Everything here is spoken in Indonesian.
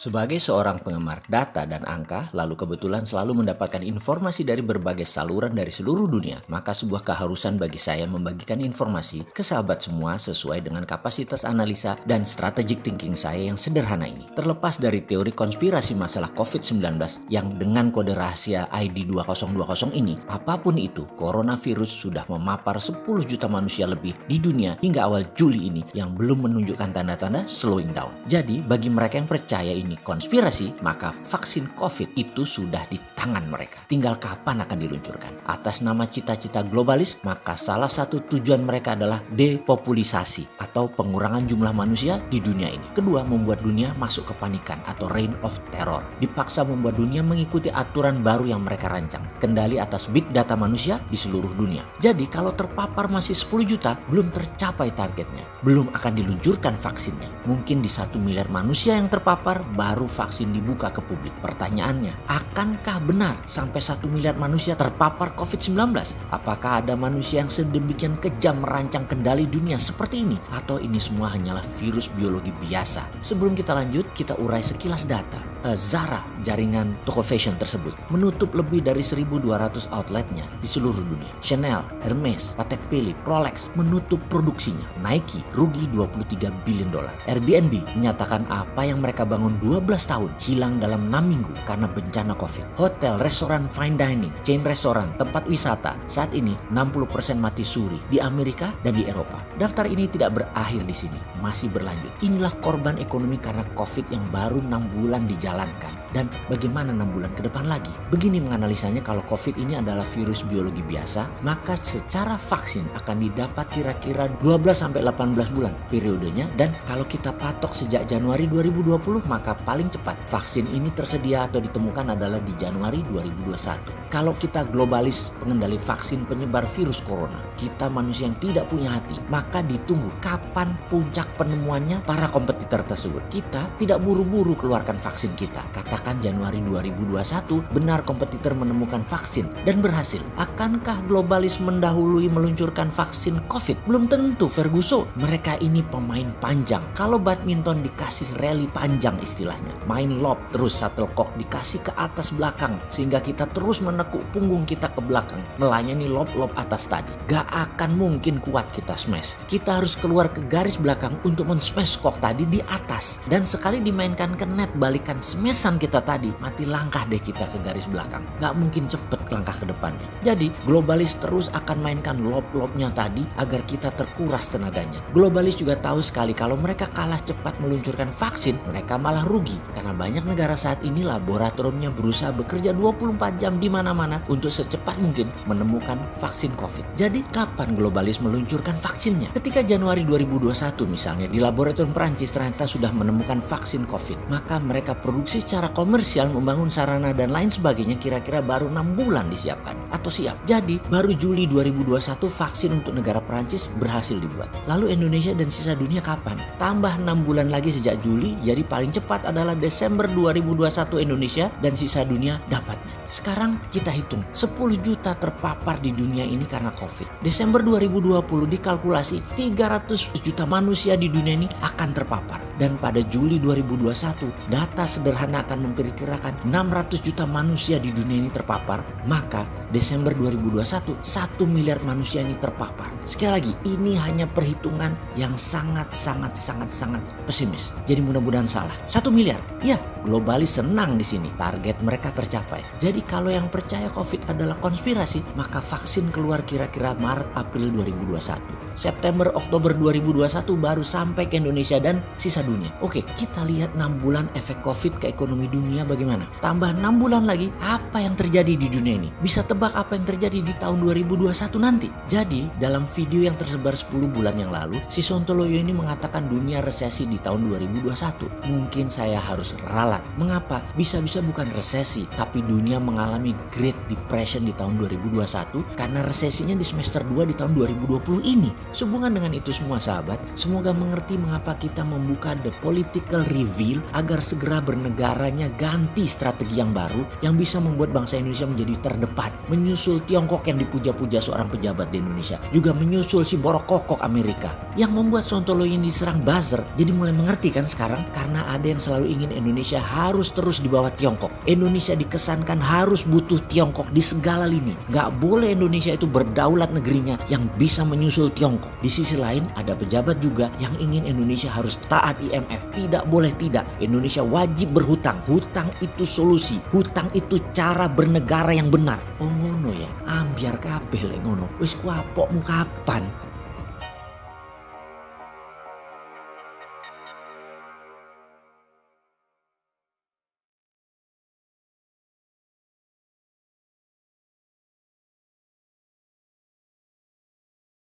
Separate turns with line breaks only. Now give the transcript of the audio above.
Sebagai seorang penggemar data dan angka, lalu kebetulan selalu mendapatkan informasi dari berbagai saluran dari seluruh dunia, maka sebuah keharusan bagi saya membagikan informasi ke sahabat semua sesuai dengan kapasitas analisa dan strategic thinking saya yang sederhana ini. Terlepas dari teori konspirasi masalah COVID-19 yang dengan kode rahasia ID 2020 ini, apapun itu, coronavirus sudah memapar 10 juta manusia lebih di dunia hingga awal Juli ini yang belum menunjukkan tanda-tanda slowing down. Jadi, bagi mereka yang percaya ini konspirasi, maka vaksin COVID itu sudah di tangan mereka. Tinggal kapan akan diluncurkan. Atas nama cita-cita globalis, maka salah satu tujuan mereka adalah depopulisasi atau pengurangan jumlah manusia di dunia ini. Kedua, membuat dunia masuk kepanikan atau reign of terror. Dipaksa membuat dunia mengikuti aturan baru yang mereka rancang. Kendali atas big data manusia di seluruh dunia. Jadi kalau terpapar masih 10 juta, belum tercapai targetnya. Belum akan diluncurkan vaksinnya. Mungkin di 1 miliar manusia yang terpapar, baru vaksin dibuka ke publik. Pertanyaannya, akankah benar sampai 1 miliar manusia terpapar COVID-19? Apakah ada manusia yang sedemikian kejam merancang kendali dunia seperti ini? Atau ini semua hanyalah virus biologi biasa? Sebelum kita lanjut, kita urai sekilas data. Zara, jaringan toko fashion tersebut, menutup lebih dari 1.200 outletnya di seluruh dunia. Chanel, Hermes, Patek Philippe, Rolex menutup produksinya. Nike rugi $23 billion. Airbnb menyatakan apa yang mereka bangun 12 tahun hilang dalam 6 minggu karena bencana COVID. Hotel, restoran, fine dining, chain restoran, tempat wisata saat ini 60% mati suri di Amerika dan di Eropa. Daftar ini tidak berakhir di sini, masih berlanjut. Inilah korban ekonomi karena COVID yang baru 6 bulan dijalankan. Dan bagaimana 6 bulan ke depan lagi? Begini menganalisanya, kalau COVID ini adalah virus biologi biasa, maka secara vaksin akan didapat kira-kira 12-18 bulan periodenya. Dan kalau kita patok sejak Januari 2020, maka paling cepat vaksin ini tersedia atau ditemukan adalah di Januari 2021. Kalau kita globalis pengendali vaksin penyebar virus corona, kita manusia yang tidak punya hati, maka ditunggu kapan puncak penemuannya para kompetitor tersebut. Kita tidak buru-buru keluarkan vaksin kita. Katakan Januari 2021 benar kompetitor menemukan vaksin dan berhasil. Akankah globalis mendahului meluncurkan vaksin COVID? Belum tentu, Ferguson. Mereka ini pemain panjang. Kalau badminton dikasih rally panjang istilahnya. Main lob terus shuttlecock dikasih ke atas belakang sehingga kita terus menekuk punggung kita ke belakang melayani lob-lob atas tadi. Gak akan mungkin kuat kita smash. Kita harus keluar ke garis belakang untuk men-smash kok tadi di atas. Dan sekali dimainkan ke net, balikan smashan kita tadi, mati langkah deh kita ke garis belakang. Gak mungkin cepet langkah ke depannya. Jadi globalis terus akan mainkan lob-lobnya tadi agar kita terkuras tenaganya. Globalis juga tahu sekali kalau mereka kalah cepat meluncurkan vaksin, mereka malah rugi. Karena banyak negara saat ini laboratoriumnya berusaha bekerja 24 jam di mana-mana untuk secepat mungkin menemukan vaksin COVID. Jadi kapan globalis meluncurkan vaksinnya? Ketika Januari 2021 misalnya di laboratorium Perancis ternyata sudah menemukan vaksin COVID, maka mereka produksi secara komersial, membangun sarana dan lain sebagainya, kira-kira baru 6 bulan disiapkan atau siap. Jadi baru Juli 2021 vaksin untuk negara Perancis berhasil dibuat. Lalu Indonesia dan sisa dunia kapan? Tambah 6 bulan lagi sejak Juli, jadi paling cepat adalah Desember 2021 Indonesia dan sisa dunia dapatnya. Sekarang kita hitung 10 juta terpapar di dunia ini karena COVID. Desember 2020 dikalkulasi 300 juta manusia di dunia ini akan terpapar. Dan pada Juli 2021 data sederhana akan memperkirakan 600 juta manusia di dunia ini terpapar. Maka Desember 2021 1 miliar manusia ini terpapar. Sekali lagi, ini hanya perhitungan yang sangat pesimis. Jadi mudah-mudahan salah. 1 miliar. Ya, globalis senang di sini. Target mereka tercapai. Jadi kalau yang percaya COVID adalah konspirasi, maka vaksin keluar kira-kira Maret April 2021. September Oktober 2021 baru sampai ke Indonesia dan sisa dunia. Oke, kita lihat 6 bulan efek COVID ke ekonomi dunia bagaimana. Tambah 6 bulan lagi, apa yang terjadi di dunia ini? Bisa tebak apa yang terjadi di tahun 2021 nanti? Jadi, dalam video yang tersebar 10 bulan yang lalu, si Sontoloyo ini mengatakan dunia resesi di tahun 2021. Mungkin saya harus ralat. Mengapa? Bisa-bisa bukan resesi, tapi dunia mengalami Great Depression di tahun 2021 karena resesinya di semester 2 di tahun 2020 ini. Sehubungan dengan itu semua sahabat, semoga mengerti mengapa kita membuka The Political Reveal agar segera bernegaranya ganti strategi yang baru yang bisa membuat bangsa Indonesia menjadi terdepan. Menyusul Tiongkok yang dipuja-puja seorang pejabat di Indonesia, juga menyusul si borok kokok Amerika yang membuat Sontoloyo ini diserang buzzer. Jadi mulai mengerti kan sekarang, karena ada yang selalu ingin Indonesia harus terus di bawah Tiongkok. Indonesia dikesankan harus butuh Tiongkok di segala lini. Gak boleh Indonesia itu berdaulat negerinya yang bisa menyusul Tiongkok. Di sisi lain ada pejabat juga yang ingin Indonesia harus taat IMF. Tidak boleh tidak. Indonesia wajib berhutang. Hutang itu solusi. Hutang itu cara bernegara yang benar. Oh ngono ya. Ambiar kabeh lek ngono. Wis kuapokmu kapan?